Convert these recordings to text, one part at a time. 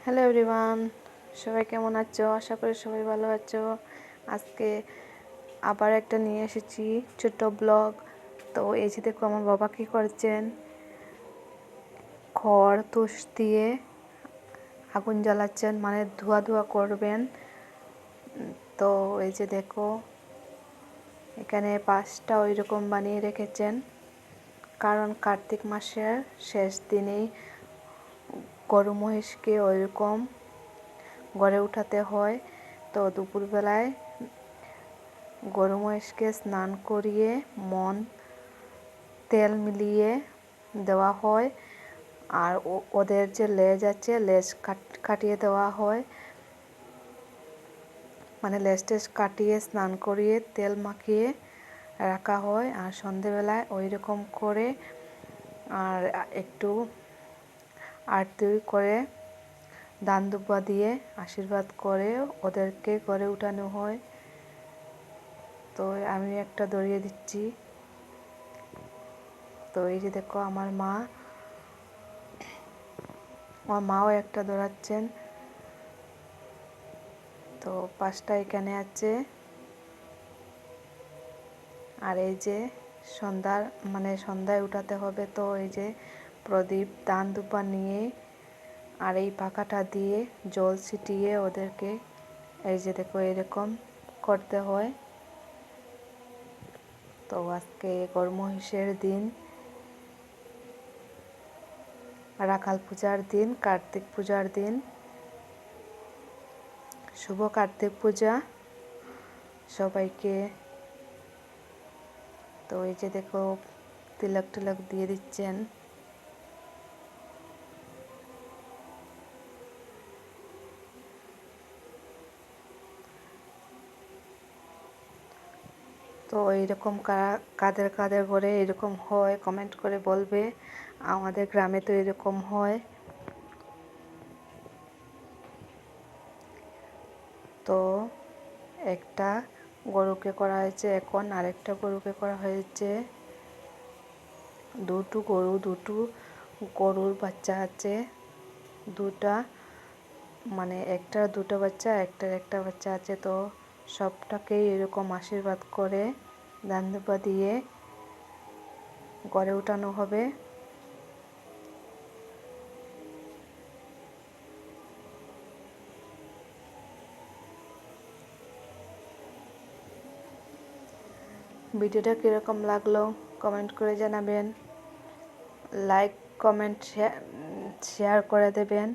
Hello everyone, সবাই কেমন আছো? আশা করি সবাই ভালো আছো। আজকে আবার একটা নিয়ে এসেছি ছোট ব্লগ। তো এই যে দেখো আমার বাবা কী করছেন, খড় তুষ দিয়ে আগুন জ্বালাচ্ছেন, মানে ধোয়া ধোয়া করবেন। তো এই যে দেখো এখানে 5টা ওই রকম বানিয়ে রেখেছেন, কারণ কার্তিক মাসের শেষ দিনেই গরু মহিষকে ওইরকম গড়ে উঠাতে হয়। তো দুপুরবেলায় গরু মহিষকে স্নান করিয়ে তেল মিলিয়ে দেওয়া হয়, আর ওদের যে লেজ আছে লেজ কাটিয়ে দেওয়া হয়, মানে লেজ টেজ কাটিয়ে স্নান করিয়ে তেল মাখিয়ে রাখা হয়। আর সন্ধেবেলায় ওই রকম করে আর একটু আরতি করে দান দুব্বা দিয়ে আশীর্বাদ করে ওদেরকে ঘরে উঠানো হয়। তো আমি একটা ধরিয়ে দিচ্ছি। তো এই যে দেখো আমার মাও একটা ধরাচ্ছেন। তো 5টা এখানে আছে। আর এই যে সন্ধ্যায় উঠাতে হবে, তো এই যে প্রদীপ দান দুব্বা নিয়ে আর এই পাখাটা দিয়ে জল ছিটিয়ে ওদেরকে এই যে দেখো এরকম করতে হয়। তো আজকে গরু মহিষের দিন, রাখাল পূজার দিন, কার্তিক পূজার দিন। শুভ কার্তিক পূজা সবাইকে। তো এই যে দেখো তিলক টিলক দিয়ে দিচ্ছেন। তো এইরকম কাদের কাদের ঘরে এরকম হয় কমেন্ট করে বলবে। আমাদের গ্রামে তো এরকম হয়। তো একটা গরুকে করা হয়েছে, এখন আরেকটা গরুকে করা হয়েছে। দুটো গরুর বাচ্চা আছে, দুটা, মানে একটার দুটো বাচ্চা, একটার একটা বাচ্চা আছে। তো সবটাকেই এরকম আশীর্বাদ করে দান দুব্বা দিয়ে ঘরে উঠানো হবে। ভিডিওটা কীরকম লাগলো কমেন্ট করে জানাবেন। লাইক কমেন্ট শেয়ার করে দেবেন,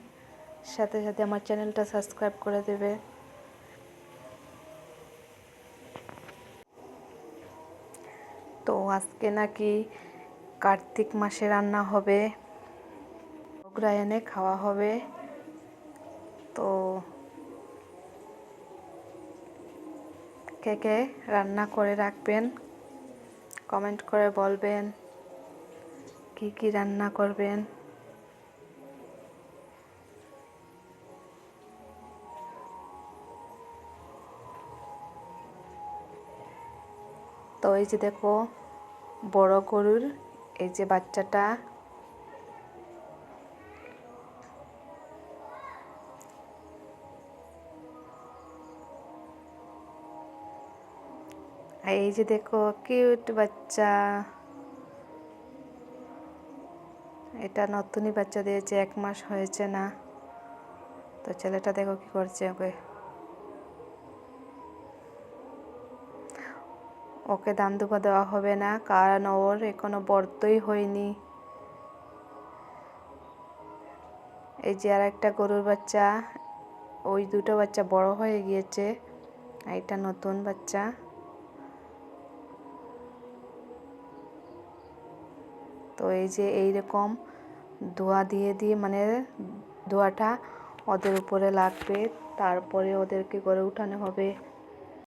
সাথে সাথে আমার চ্যানেলটা সাবস্ক্রাইব করে দেবে। তো আজকে নাকি কার্তিক মাসে রান্না হবে, অগ্রায়ণে খাওয়া হবে। তো কে কে রান্না করে রাখবেন কমেন্ট করে বলবেন কি কি রান্না করবেন। তো এই যে দেখো বড় গরুর এই যে বাচ্চাটা, এই যে দেখো কিউট বাচ্চা, এটা নতুনই বাচ্চা দিয়েছে, 1 মাস হয়েছে না। তো ছেলেটা দেখো কি করছে, ওকে দান দুব্বা দেওয়া হবে না, কারণ ওর এখনো বর্তই হয়নি। এই যে আর একটা গরুর বাচ্চা, ওই দুটো বাচ্চা বড় হয়ে গিয়েছে, এটা নতুন বাচ্চা। তো এই যে এইরকম ধোয়া দিয়ে দিয়ে, মানে ধোয়াটা ওদের উপরে লাগবে, তারপরে ওদেরকে ঘরে উঠানো হবে।